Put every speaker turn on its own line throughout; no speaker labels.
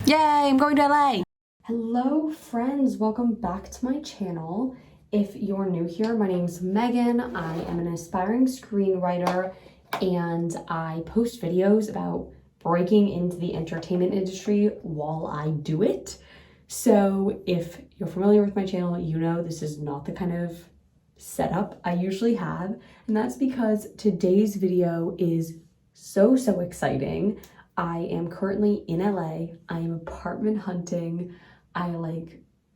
Yay, I'm going to LA.
Hello friends, welcome back to my channel. If you're new here, my name is Megan. I am an aspiring screenwriter and I post videos about breaking into the entertainment industry while I do it. So if you're familiar with my channel, you know this is not the kind of setup I usually have, and that's because today's video is so exciting. I am currently in LA. I am apartment hunting. I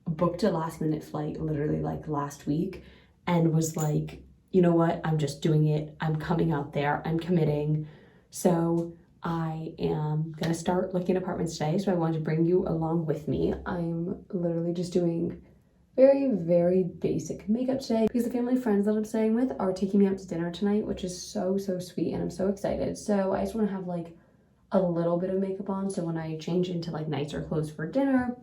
booked a last minute flight literally last week and was like, you know what, I'm just doing it. I'm coming out there, I'm committing. So I am gonna start looking at apartments today. So I wanted to bring you along with me. I'm literally just doing very basic makeup today because the family friends that I'm staying with are taking me out to dinner tonight, which is so sweet and I'm so excited. So I just want to have a little bit of makeup on so when I change into nicer clothes for dinner,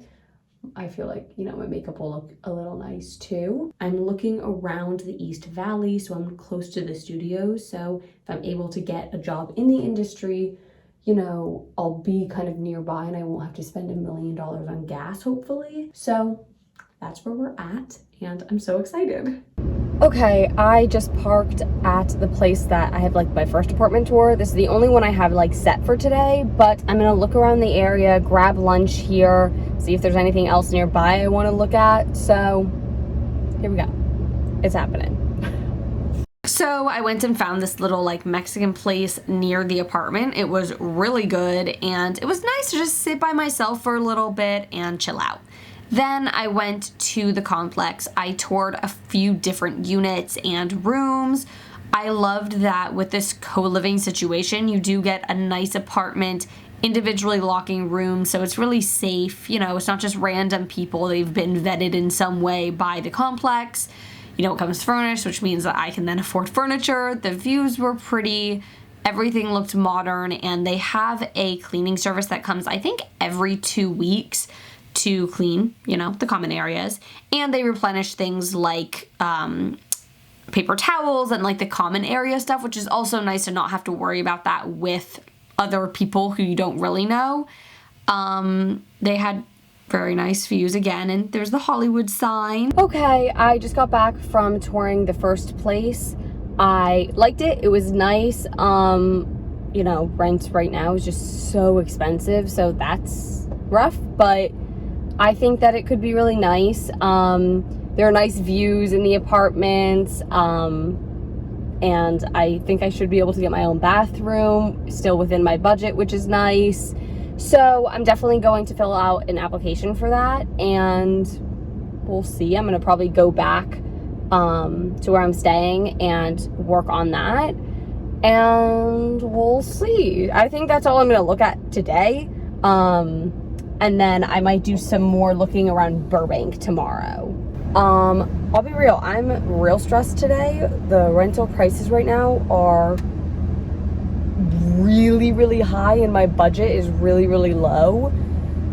I feel like, you know, my makeup will look a little nice too. I'm looking around the East Valley, so I'm close to the studios. So if I'm able to get a job in the industry, you know, I'll be kind of nearby and I won't have to spend $1 million on gas, hopefully. So that's where we're at and I'm so excited. Okay, I just parked at the place that I have my first apartment tour. This is the only one I have set for today, but I'm gonna look around the area, grab lunch here, see if there's anything else nearby I wanna look at. So here we go, it's happening.
So I went and found this little Mexican place near the apartment. It was really good and it was nice to just sit by myself for a little bit and chill out. Then I went to the complex. I toured a few different units and rooms. I loved that with this co-living situation, you do get a nice apartment, individually locking rooms, so it's really safe. You know, it's not just random people. They've been vetted in some way by the complex. You know, it comes furnished, which means that I can then afford furniture. The views were pretty. Everything looked modern, and they have a cleaning service that comes, I think, every 2 weeks to clean, you know, the common areas, and they replenish things like paper towels and the common area stuff, which is also nice to not have to worry about that with other people who you don't really know. They had very nice views again, and there's the Hollywood sign.
Okay, I just got back from touring the first place. I liked it. It was nice. You know, rent right now is just so expensive, so that's rough, but I think that it could be really nice. There are nice views in the apartments, and I think I should be able to get my own bathroom, still within my budget, which is nice. So I'm definitely going to fill out an application for that, and we'll see. I'm gonna probably go back to where I'm staying and work on that, and we'll see. I think that's all I'm gonna look at today. And then I might do some more looking around Burbank tomorrow. I'll be real, I'm real stressed today. The rental prices right now are really high and my budget is really low.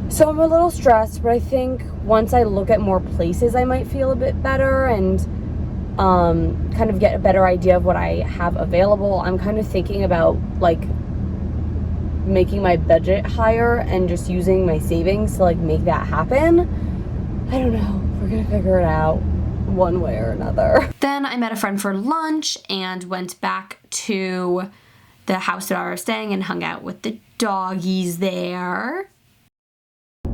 So I'm a little stressed, but I think once I look at more places, I might feel a bit better and kind of get a better idea of what I have available. I'm kind of thinking about making my budget higher and just using my savings to make that happen. I don't know, we're gonna figure it out one way or another.
Then I met a friend for lunch and went back to the house that I was staying and hung out with the doggies there.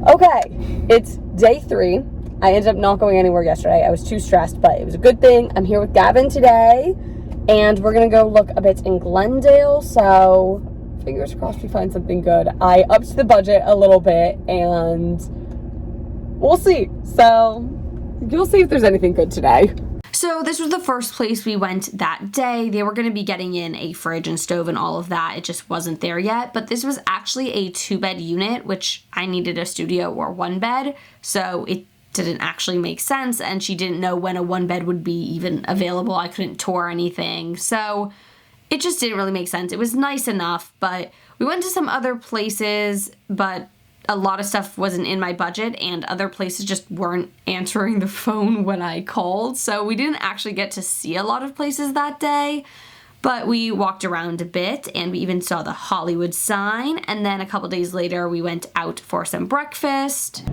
Okay, it's day 3. I ended up not going anywhere yesterday. I was too stressed, but it was a good thing. I'm here with Gavin today and we're gonna go look a bit in Glendale, so fingers crossed we find something good. I upped the budget a little bit and we'll see. So you'll see if there's anything good today.
So this was the first place we went that day. They were going to be getting in a fridge and stove and all of that. It just wasn't there yet. But this was actually a 2-bed unit, which I needed a studio or 1 bed. So it didn't actually make sense. And she didn't know when a 1 bed would be even available. I couldn't tour anything. So it just didn't really make sense. It was nice enough, but we went to some other places, but a lot of stuff wasn't in my budget and other places just weren't answering the phone when I called. So we didn't actually get to see a lot of places that day, But we walked around a bit, and we even saw the Hollywood sign, and then a couple days later we went out for some breakfast.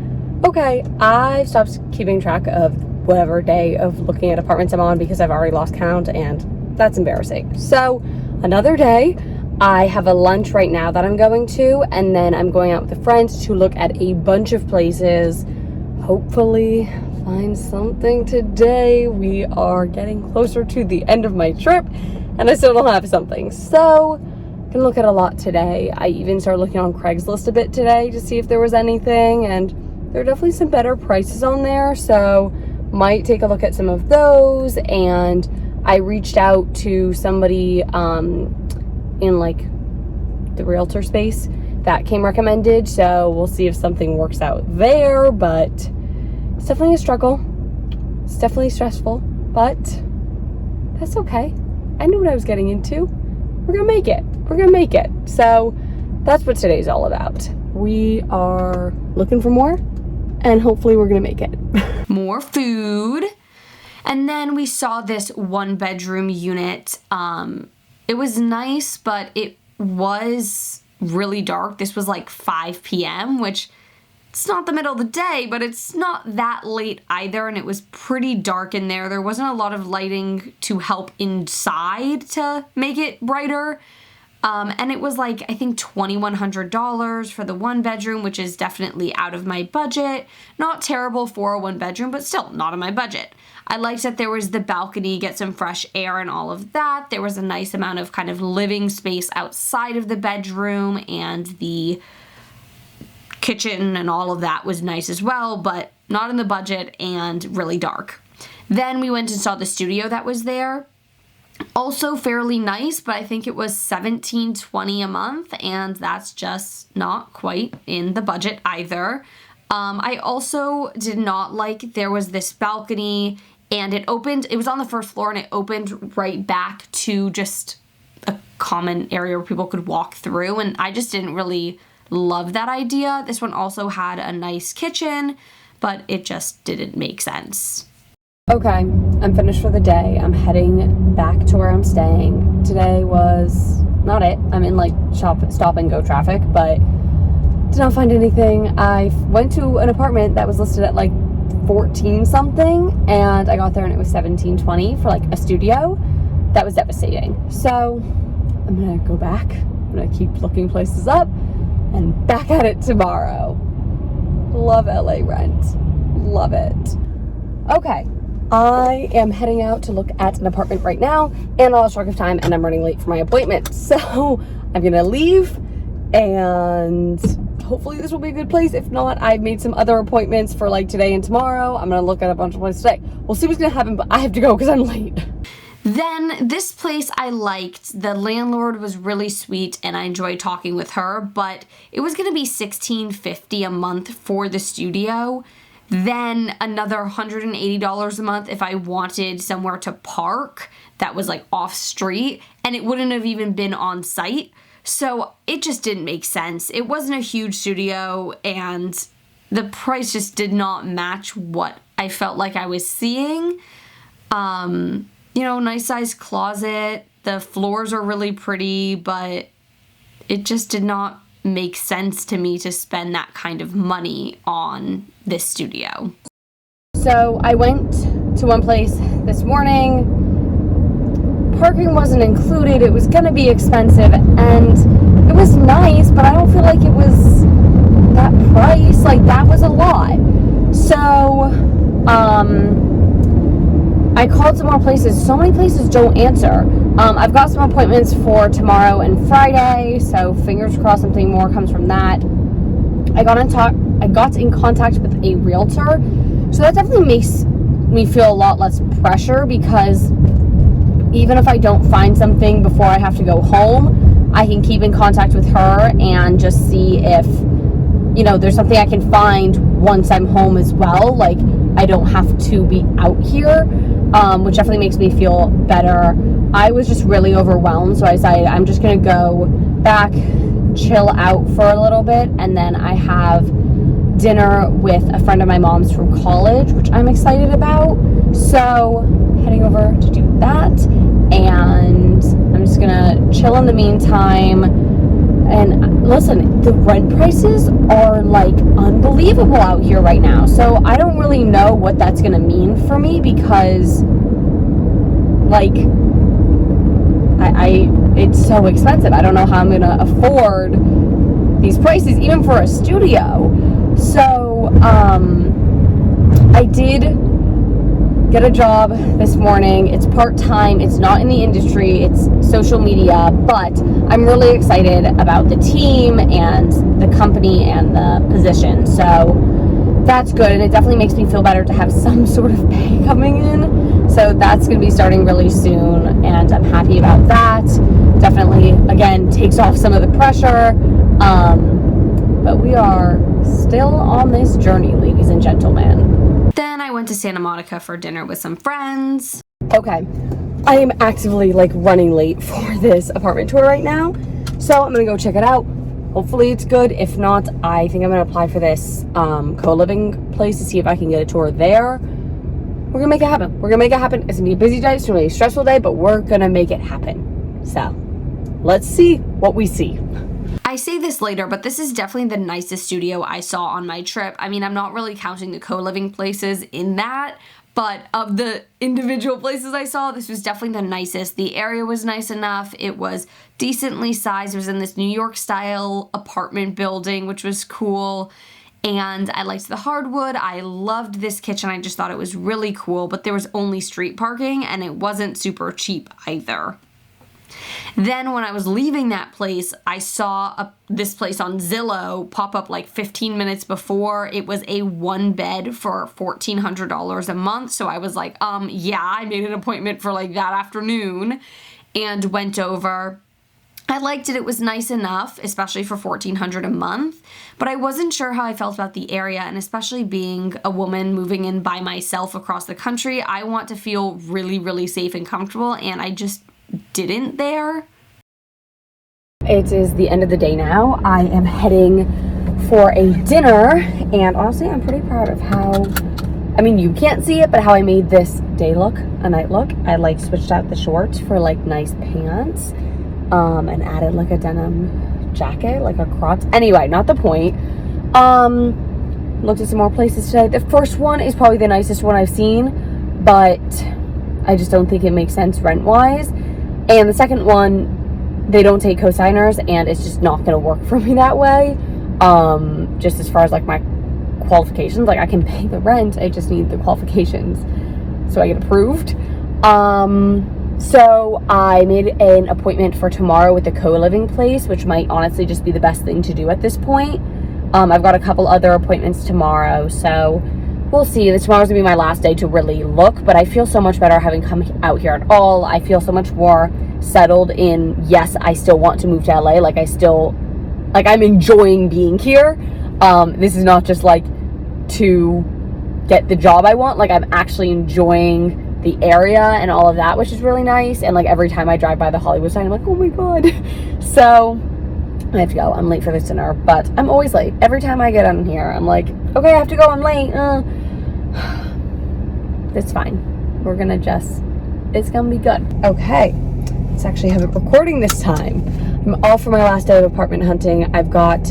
Okay, I've stopped keeping track of whatever day of looking at apartments I'm on because I've already lost count, and that's embarrassing. So, another day. I have a lunch right now that I'm going to, and then I'm going out with a friend to look at a bunch of places. Hopefully find something today. We are getting closer to the end of my trip, and I still don't have something. So, gonna look at a lot today. I even started looking on Craigslist a bit today to see if there was anything, and there are definitely some better prices on there, so might take a look at some of those. And I reached out to somebody in like the realtor space that came recommended, so we'll see if something works out there. But it's definitely a struggle, it's definitely stressful, but that's okay. I knew what I was getting into. We're gonna make it. So that's what today's all about. We are looking for more, and hopefully we're gonna make it.
More food. And then we saw this 1-bedroom unit. It was nice, but it was really dark. This was like 5 p.m., which it's not the middle of the day, but it's not that late either, and it was pretty dark in there. There wasn't a lot of lighting to help inside to make it brighter. And it was like, I think $2,100 for the 1-bedroom, which is definitely out of my budget. Not terrible for a 1-bedroom, but still not on my budget. I liked that there was the balcony, get some fresh air and all of that. There was a nice amount of kind of living space outside of the bedroom, and the kitchen and all of that was nice as well, but not in the budget and really dark. Then we went and saw the studio that was there. Also fairly nice, but I think it was $17.20 a month, and that's just not quite in the budget either. I also did not like, there was this balcony, and it was on the first floor, and it opened right back to just a common area where people could walk through, and I just didn't really love that idea. This one also had a nice kitchen, but it just didn't make sense.
Okay, I'm finished for the day. I'm heading back to where I'm staying. Today was not it. I'm in like stop and go traffic, but did not find anything. I went to an apartment that was listed at like 14 something, and I got there and it was $17.20 for like a studio. That was devastating. So I'm gonna go back. I'm gonna keep looking places up and back at it tomorrow. Love LA rent. Love it. Okay, I am heading out to look at an apartment right now, and I lost track of time and I'm running late for my appointment. So I'm gonna leave, and hopefully this will be a good place. If not, I've made some other appointments for like today and tomorrow. I'm gonna look at a bunch of places today. We'll see what's gonna happen, but I have to go because I'm late.
Then this place I liked. The landlord was really sweet and I enjoyed talking with her, but it was gonna be $16.50 a month for the studio. Then another $180 a month if I wanted somewhere to park that was like off street, and it wouldn't have even been on site. So it just didn't make sense. It wasn't a huge studio, and the price just did not match what I felt like I was seeing. Nice size closet. The floors are really pretty, but it just did not make sense to me to spend that kind of money on this studio.
So I went to one place this morning. Parking wasn't included. It was gonna be expensive, and it was nice, but I don't feel like it was that price. Like, that was a lot. So I called some more places. So many places don't answer. I've got some appointments for tomorrow and Friday, so fingers crossed something more comes from that. I got in contact with a realtor, so that definitely makes me feel a lot less pressure, because even if I don't find something before I have to go home, I can keep in contact with her and just see if, there's something I can find once I'm home as well. Like, I don't have to be out here, which definitely makes me feel better. I was just really overwhelmed, so I decided I'm just gonna go back, chill out for a little bit, and then I have dinner with a friend of my mom's from college, which I'm excited about. So heading over to do that, and I'm just gonna chill in the meantime. And listen, the rent prices are like unbelievable out here right now. So I don't really know what that's gonna mean for me, because like it's so expensive. I don't know how I'm gonna afford these prices even for a studio. So I did get a job this morning. It's part-time, it's not in the industry, it's social media, but I'm really excited about the team and the company and the position. So that's good, and it definitely makes me feel better to have some sort of pay coming in. So that's going to be starting really soon, and I'm happy about that. Definitely, again, takes off some of the pressure. But we are still on this journey, ladies and gentlemen.
Then I went to Santa Monica for dinner with some friends.
Okay, I am actively like running late for this apartment tour right now, so I'm gonna go check it out. Hopefully it's good. If not, I think I'm gonna apply for this co-living place to see if I can get a tour there. We're gonna make it happen. We're gonna make it happen. It's gonna be a busy day, it's gonna be a stressful day, but we're gonna make it happen. So let's see what we see.
I say this later, but this is definitely the nicest studio I saw on my trip. I mean, I'm not really counting the co-living places in that, but of the individual places I saw, this was definitely the nicest. The area was nice enough. It was decently sized. It was in this New York style apartment building, which was cool. And I liked the hardwood. I loved this kitchen. I just thought it was really cool, but there was only street parking and it wasn't super cheap either. Then when I was leaving that place, I saw this place on Zillow pop up like 15 minutes before. It was a one bed for $1,400 a month. So I was like, yeah, I made an appointment for like that afternoon and went over. I liked it. It was nice enough, especially for $1,400 a month, but I wasn't sure how I felt about the area, and especially being a woman moving in by myself across the country, I want to feel really, really safe and comfortable, and I just didn't there.
It is the end of the day now. I am heading for a dinner, and honestly, I'm pretty proud of how, I mean, you can't see it, but how I made this day look, a night look. I like switched out the shorts for like nice pants, and added like a denim jacket, like a cropped. Anyway, not the point. Looked at some more places today. The first one is probably the nicest one I've seen, but I just don't think it makes sense rent-wise. And the second one, they don't take cosigners, and it's just not going to work for me that way. Just as far as like my qualifications, like I can pay the rent, I just need the qualifications so I get approved. So I made an appointment for tomorrow with the co-living place, which might honestly just be the best thing to do at this point. I've got a couple other appointments tomorrow, so we'll see. Tomorrow's gonna be my last day to really look, but I feel so much better having come out here at all. I feel so much more settled in, yes, I still want to move to LA. Like I'm enjoying being here. This is not just like to get the job I want. Like I'm actually enjoying the area and all of that, which is really nice. And like every time I drive by the Hollywood sign, I'm like, oh my God. So I have to go. I'm late for this dinner, but I'm always late. Every time I get on here, I'm like, okay, I have to go. I'm late. It's fine. We're gonna it's gonna be good. Okay. Let's actually have it recording this time. I'm off for my last day of apartment hunting. I've got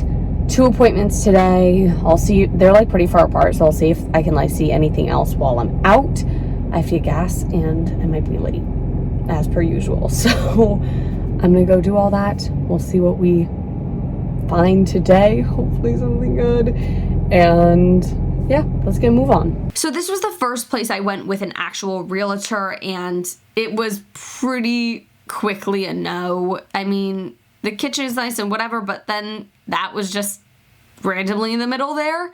2 appointments today. I'll see. They're like pretty far apart, so I'll see if I can like see anything else while I'm out. I have to get gas and I might be late as per usual. So I'm gonna go do all that. We'll see what we find today. Hopefully something good. And yeah, let's get move on.
So this was the first place I went with an actual realtor, and it was pretty quickly a no. I mean, the kitchen is nice and whatever, but then that was just randomly in the middle there.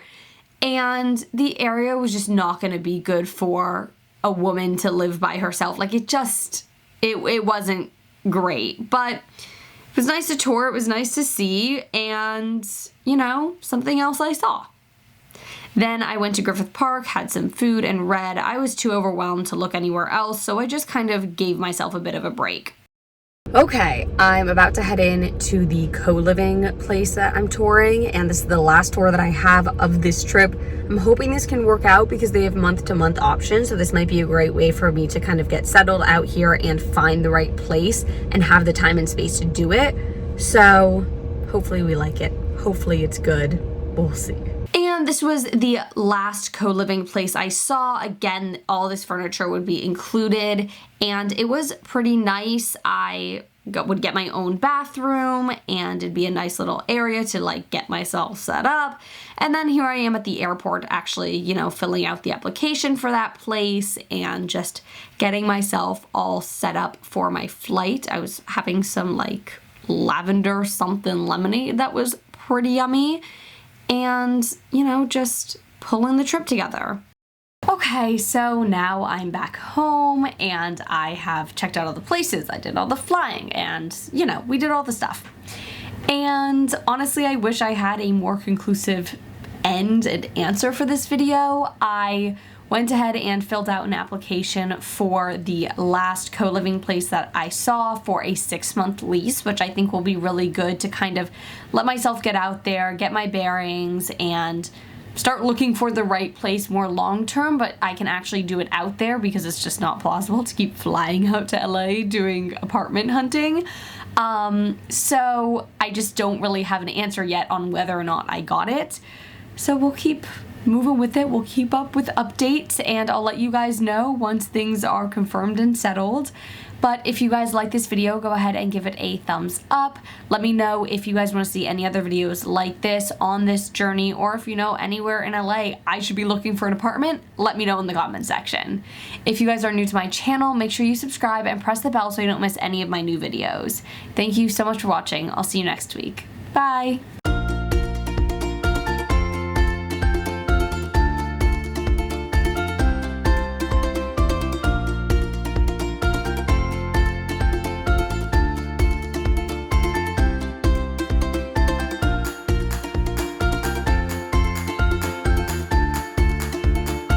And the area was just not going to be good for a woman to live by herself. Like it wasn't great, but it was nice to tour. It was nice to see, and you know, something else I saw. Then I went to Griffith Park, had some food, and read. I was too overwhelmed to look anywhere else, so I just kind of gave myself a bit of a break.
Okay, I'm about to head in to the co-living place that I'm touring, and this is the last tour that I have of this trip. I'm hoping this can work out because they have month-to-month options, so this might be a great way for me to kind of get settled out here and find the right place and have the time and space to do it. So hopefully we like it. Hopefully it's good. We'll see. And this was the last co-living place I saw. Again, all this furniture would be included, and it was pretty nice. I would get my own bathroom, and it'd be a nice little area to like get myself set up. And then here I am at the airport actually, you know, filling out the application for that place and just getting myself all set up for my flight. I was having some like lavender something lemonade that was pretty yummy. And, you know, just pulling the trip together. Okay, so now I'm back home and I have checked out all the places. I did all the flying and, you know, we did all the stuff. And honestly, I wish I had a more conclusive end and answer for this video. I went ahead and filled out an application for the last co-living place that I saw for a 6-month lease, which I think will be really good to kind of let myself get out there, get my bearings, and start looking for the right place more long-term, but I can actually do it out there because it's just not plausible to keep flying out to LA doing apartment hunting. So I just don't really have an answer yet on whether or not I got it. So we'll keep moving with it. We'll keep up with updates and I'll let you guys know once things are confirmed and settled. But if you guys like this video, go ahead and give it a thumbs up. Let me know if you guys want to see any other videos like this on this journey, or if you know anywhere in LA I should be looking for an apartment, let me know in the comment section. If you guys are new to my channel, make sure you subscribe and press the bell so you don't miss any of my new videos. Thank you so much for watching. I'll see you next week. Bye!